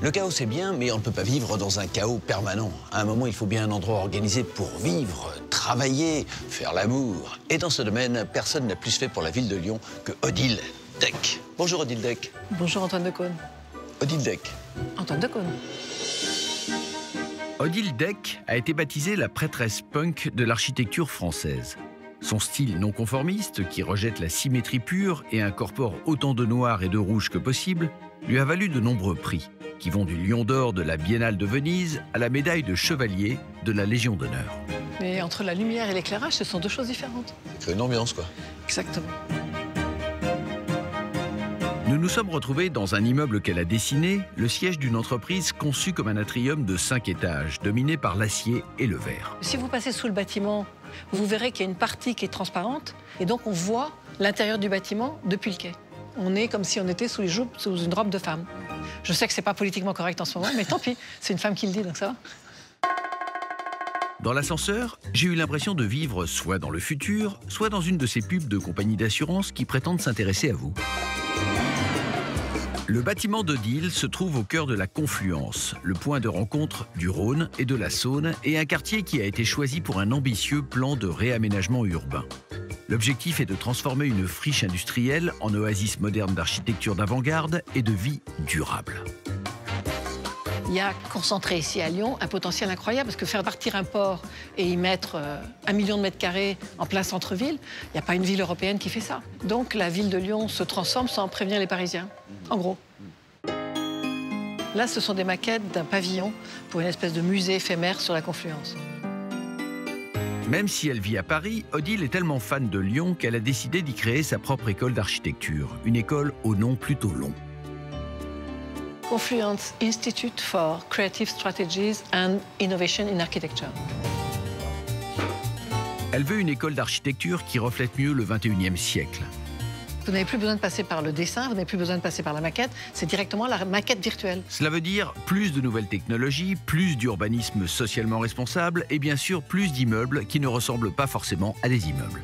Le chaos, c'est bien, mais on ne peut pas vivre dans un chaos permanent. À un moment, il faut bien un endroit organisé pour vivre, travailler, faire l'amour. Et dans ce domaine, personne n'a plus fait pour la ville de Lyon que Odile Deck. Bonjour Odile Deck. Bonjour Antoine Decaune. Odile Deck. Antoine Decaune. Odile Deck a été baptisée la prêtresse punk de l'architecture française. Son style non conformiste, qui rejette la symétrie pure et incorpore autant de noir et de rouge que possible, lui a valu de nombreux prix, qui vont du Lion d'Or de la Biennale de Venise à la médaille de chevalier de la Légion d'honneur. Mais entre la lumière et l'éclairage, ce sont deux choses différentes. C'est une ambiance, quoi. Exactement. Nous nous sommes retrouvés dans un immeuble qu'elle a dessiné, le siège d'une entreprise conçue comme un atrium de 5 étages, dominé par l'acier et le verre. Si vous passez sous le bâtiment, vous verrez qu'il y a une partie qui est transparente, et donc on voit l'intérieur du bâtiment depuis le quai. On est comme si on était sous une robe de femme. Je sais que c'est pas politiquement correct en ce moment, mais tant pis, c'est une femme qui le dit, donc ça va. Dans l'ascenseur, j'ai eu l'impression de vivre soit dans le futur, soit dans une de ces pubs de compagnies d'assurance qui prétendent s'intéresser à vous. Le bâtiment d'Odile se trouve au cœur de la Confluence, le point de rencontre du Rhône et de la Saône, et un quartier qui a été choisi pour un ambitieux plan de réaménagement urbain. L'objectif est de transformer une friche industrielle en oasis moderne d'architecture d'avant-garde et de vie durable. Il y a concentré ici à Lyon un potentiel incroyable, parce que faire partir un port et y mettre 1 million de mètres carrés en plein centre-ville, il n'y a pas une ville européenne qui fait ça. Donc la ville de Lyon se transforme sans prévenir les Parisiens, en gros. Là, ce sont des maquettes d'un pavillon pour une espèce de musée éphémère sur la Confluence. Même si elle vit à Paris, Odile est tellement fan de Lyon qu'elle a décidé d'y créer sa propre école d'architecture, une école au nom plutôt long. Confluence Institute for Creative Strategies and Innovation in Architecture. Elle veut une école d'architecture qui reflète mieux le 21e siècle. Vous n'avez plus besoin de passer par le dessin, vous n'avez plus besoin de passer par la maquette, c'est directement la maquette virtuelle. Cela veut dire plus de nouvelles technologies, plus d'urbanisme socialement responsable et bien sûr plus d'immeubles qui ne ressemblent pas forcément à des immeubles.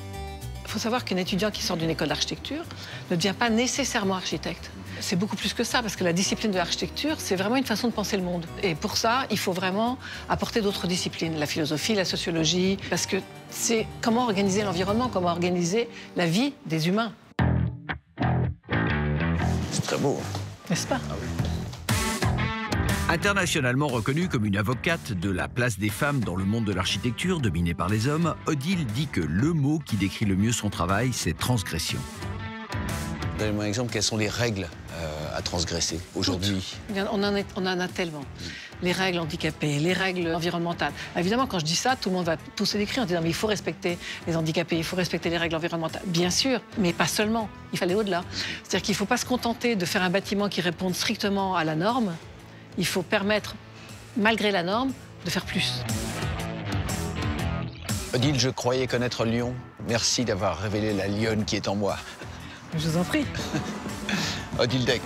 Il faut savoir qu'un étudiant qui sort d'une école d'architecture ne devient pas nécessairement architecte. C'est beaucoup plus que ça, parce que la discipline de l'architecture, c'est vraiment une façon de penser le monde. Et pour ça, il faut vraiment apporter d'autres disciplines, la philosophie, la sociologie, parce que c'est comment organiser l'environnement, comment organiser la vie des humains. C'est très beau. N'est-ce pas? Internationalement reconnue comme une avocate de la place des femmes dans le monde de l'architecture dominé par les hommes, Odile dit que le mot qui décrit le mieux son travail, c'est transgression. Donnez-moi un exemple, quelles sont les règles à transgresser aujourd'hui? On en a tellement. Les règles handicapées, les règles environnementales. Évidemment, quand je dis ça, tout le monde va pousser des cris en disant mais il faut respecter les handicapés, il faut respecter les règles environnementales. Bien sûr, mais pas seulement. Il fallait au-delà. C'est-à-dire qu'il ne faut pas se contenter de faire un bâtiment qui réponde strictement à la norme. Il faut permettre, malgré la norme, de faire plus. Odile, je croyais connaître Lyon. Merci d'avoir révélé la lionne qui est en moi. Je vous en prie. Odile Deck.